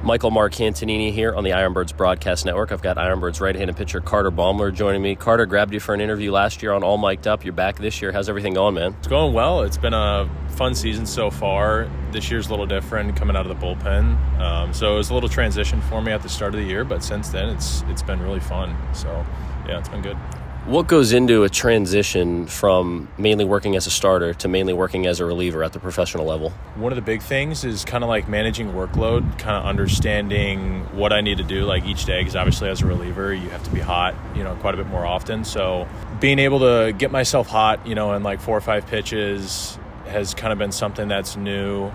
Michael Marcantonini here on the IronBirds Broadcast Network. I've got IronBirds right-handed pitcher Carter Baumler joining me. Carter, grabbed you for an interview last year on All Mic'd Up. You're back this year. How's everything going, man? It's going well. It's been a fun season so far. This year's a little different coming out of the bullpen. So it was a little transition for me at the start of the year, but since then it's been really fun. So, yeah, it's been good. What goes into a transition from mainly working as a starter to mainly working as a reliever at the professional level? One of the big things is kind of like managing workload, kind of understanding what I need to do like each day, because obviously as a reliever you have to be hot, quite a bit more often. So being able to get myself hot, in like 4 or 5 pitches has kind of been something that's new.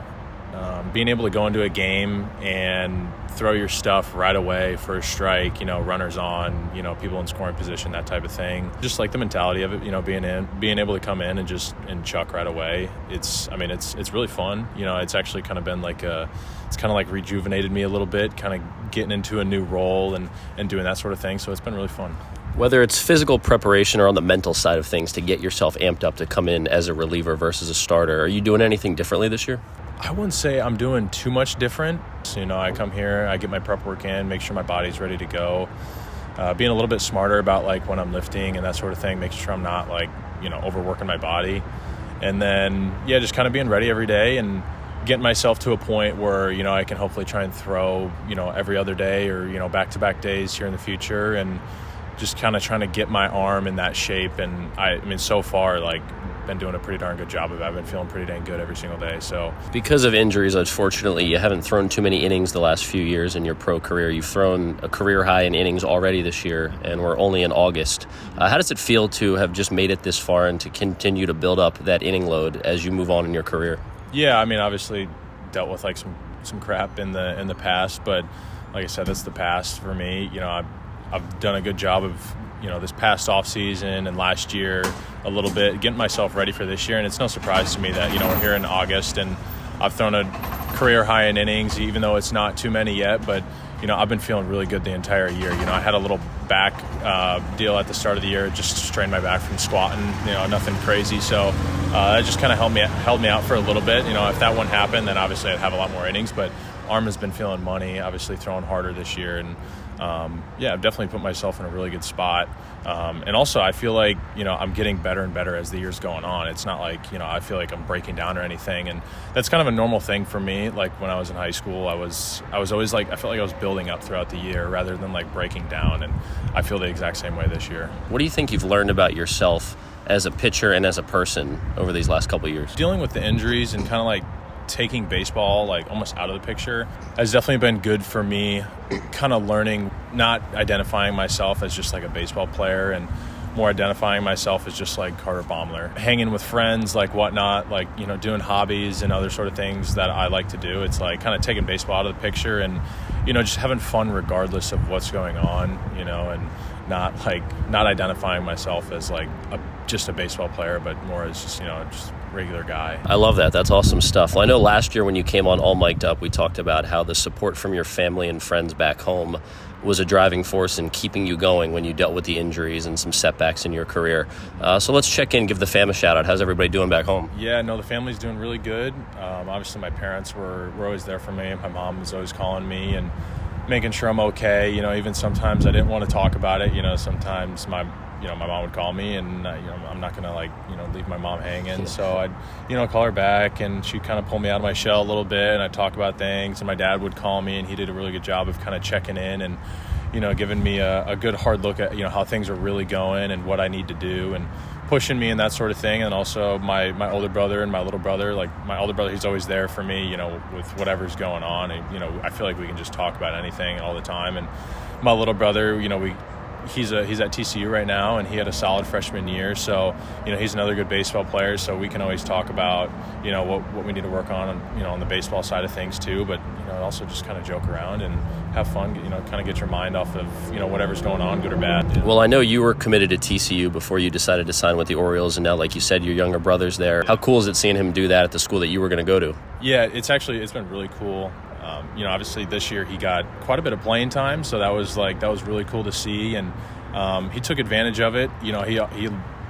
Being able to go into a game and throw your stuff right away for a strike, runners on, people in scoring position, that type of thing. Just like the mentality of it, being able to come in and chuck right away. It's really fun. It's actually kind of been it's kind of like rejuvenated me a little bit, kind of getting into a new role and doing that sort of thing. So it's been really fun. Whether it's physical preparation or on the mental side of things to get yourself amped up to come in as a reliever versus a starter, are you doing anything differently this year? I wouldn't say I'm doing too much different. So, I come here, I get my prep work in, make sure my body's ready to go. Being a little bit smarter about when I'm lifting and that sort of thing, making sure I'm not overworking my body. And then, just kind of being ready every day and getting myself to a point where, I can hopefully try and throw, every other day or, back-to-back days here in the future, and just kind of trying to get my arm in that shape. And so far, been doing a pretty darn good job of it. I've been feeling pretty dang good every single day. So because of injuries, unfortunately, you haven't thrown too many innings the last few years in your pro career. You've thrown a career high in innings already this year, and we're only in August. How does it feel to have just made it this far and to continue to build up that inning load as you move on in your career? Yeah, obviously dealt with some crap in the past, but like I said, that's the past for me. I've done a good job of this past off season and last year a little bit, getting myself ready for this year. And it's no surprise to me that, we're here in August and I've thrown a career high in innings, even though it's not too many yet. But, I've been feeling really good the entire year. I had a little back deal at the start of the year, just strained my back from squatting, nothing crazy. So that just kind of held me out for a little bit. If that wouldn't happen, then obviously I'd have a lot more innings. But arm has been feeling money, obviously throwing harder this year. And I've definitely put myself in a really good spot. And also I feel like, I'm getting better and better as the year's going on. It's not like, I feel like I'm breaking down or anything. And that's kind of a normal thing for me. Like when I was in high school, I was always I felt like I was building up throughout the year rather than breaking down. And I feel the exact same way this year. What do you think you've learned about yourself as a pitcher and as a person over these last couple of years? Dealing with the injuries and kind of taking baseball almost out of the picture has definitely been good for me, kind of learning, not identifying myself as just a baseball player and more identifying myself as just Carter Baumler, hanging with friends, whatnot, doing hobbies and other sort of things that I like to do. It's kind of taking baseball out of the picture and just having fun regardless of what's going on, and not identifying myself as just a baseball player, but more as just regular guy. I love that. That's awesome stuff. Well, I know last year when you came on All Mic'd Up, we talked about how the support from your family and friends back home was a driving force in keeping you going when you dealt with the injuries and some setbacks in your career. So let's check in, give the fam a shout out. How's everybody doing back home? Yeah, no, the family's doing really good. Obviously my parents were always there for me. My mom was always calling me and making sure I'm okay. Even sometimes I didn't want to talk about it. Sometimes my mom would call me and, I'm not going to leave my mom hanging. So I'd, call her back and she'd kind of pull me out of my shell a little bit and I'd talk about things. And my dad would call me and he did a really good job of kind of checking in and, giving me a good hard look at, how things are really going and what I need to do and pushing me and that sort of thing. And also my older brother and my little brother, my older brother, he's always there for me, with whatever's going on. And, I feel like we can just talk about anything all the time. And my little brother, he's at TCU right now and he had a solid freshman year. So, he's another good baseball player. So we can always talk about, what we need to work on the baseball side of things too. But, also just kind of joke around and have fun, kind of get your mind off of, whatever's going on, good or bad. Well, I know you were committed to TCU before you decided to sign with the Orioles. And now, like you said, your younger brother's there. How cool is it seeing him do that at the school that you were going to go to? Yeah, it's been really cool. Obviously this year he got quite a bit of playing time, so that was really cool to see, and he took advantage of it. He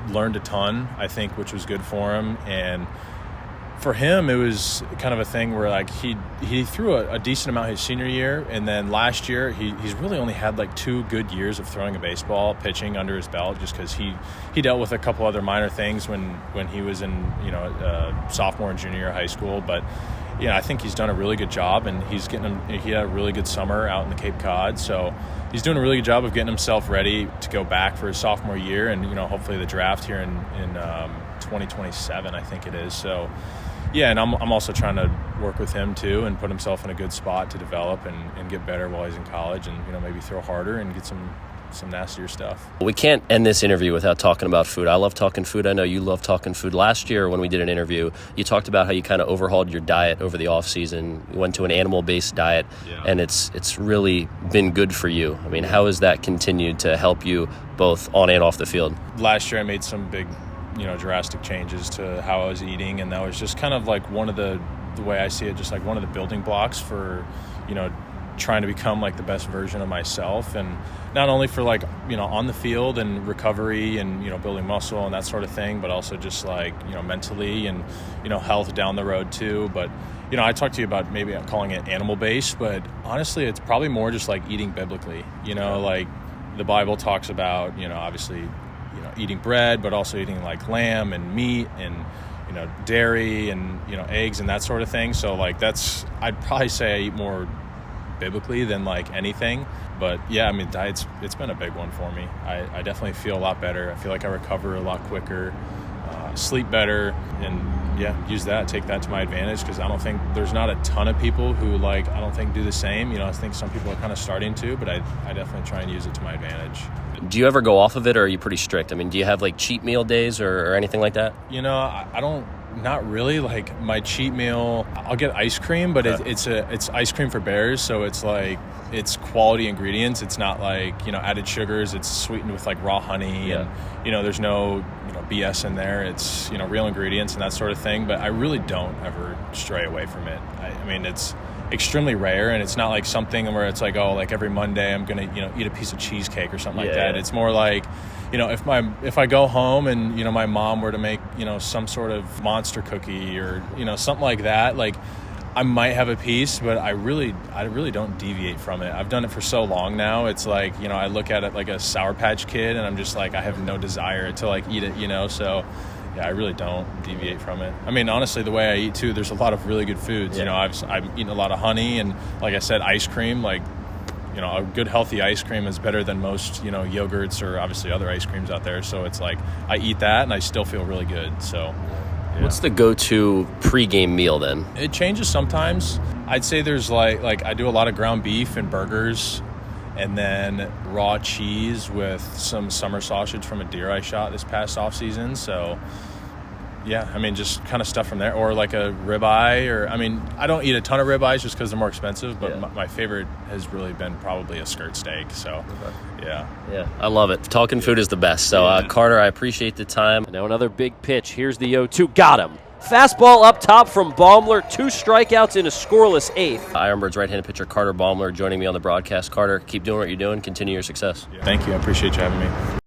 learned a ton, I think, which was good for him, and For him, it was kind of a thing where like he threw a decent amount his senior year, and then last year he's really only had like 2 good years of throwing a baseball, pitching under his belt, just because he dealt with a couple other minor things when he was in sophomore and junior year of high school. But I think he's done a really good job, and he had a really good summer out in the Cape Cod, so he's doing a really good job of getting himself ready to go back for his sophomore year, and hopefully the draft here in 2027, I think it is. So. Yeah, and I'm also trying to work with him too and put himself in a good spot to develop and get better while he's in college, and maybe throw harder and get some nastier stuff. We can't end this interview without talking about food. I love talking food. I know you love talking food. Last year when we did an interview, you talked about how you kind of overhauled your diet over the off season. You went to an animal-based diet, and it's really been good for you. I mean, how has that continued to help you both on and off the field? Last year I made some big drastic changes to how I was eating, and that was just kind of like one of the way I see it, just like one of the building blocks for trying to become like the best version of myself, and not only for like on the field and recovery and building muscle and that sort of thing, but also just like mentally and health down the road too. But I talked to you about maybe calling it animal based, but honestly it's probably more just like eating biblically. Like the Bible talks about obviously eating bread, but also eating like lamb and meat and dairy and eggs and that sort of thing. So like I'd probably say I eat more biblically than like anything. But yeah, I mean, diet's it's been a big one for me. I definitely feel a lot better. I feel like I recover a lot quicker, sleep better, and take that to my advantage, because I don't think there's not a ton of people who I don't think do the same. I think some people are kind of starting to, but I definitely try and use it to my advantage. Do you ever go off of it, or are you pretty strict? I mean, do you have like cheat meal days or anything like that? I don't. Not really. Like my cheat meal, I'll get ice cream, but it's ice cream for bears, so it's like it's quality ingredients. It's not like added sugars. It's sweetened with like raw honey, and there's no BS in there. It's real ingredients and that sort of thing. But I really don't ever stray away from it. I mean, it's extremely rare, and it's not like something where it's like, oh, like every Monday I'm gonna eat a piece of cheesecake or something like that. It's more like if I go home and my mom were to make some sort of monster cookie or something like that, like I might have a piece, but I really don't deviate from it. I've done it for so long now. It's like I look at it like a Sour Patch Kid, and I'm just like, I have no desire to like eat it. So yeah, I really don't deviate from it. I mean, honestly, the way I eat too, there's a lot of really good foods. I've eaten a lot of honey, and like I said, ice cream. Like a good healthy ice cream is better than most yogurts or obviously other ice creams out there. So it's like I eat that and I still feel really good. So what's the go-to pregame meal then? It changes sometimes. I'd say there's like I do a lot of ground beef and burgers, and then raw cheese with some summer sausage from a deer I shot this past off season. So yeah, I mean, just kind of stuff from there, or like a ribeye, or I mean, I don't eat a ton of ribeyes just because they're more expensive, but my favorite has really been probably a skirt steak. So yeah, I love it. Talking food is the best. So Carter, I appreciate the time. Now another big pitch. Here's the 0-2. Got him. Fastball up top from Baumler. 2 strikeouts in a scoreless 8th. IronBirds right-handed pitcher Carter Baumler joining me on the broadcast. Carter, keep doing what you're doing. Continue your success. Thank you. I appreciate you having me.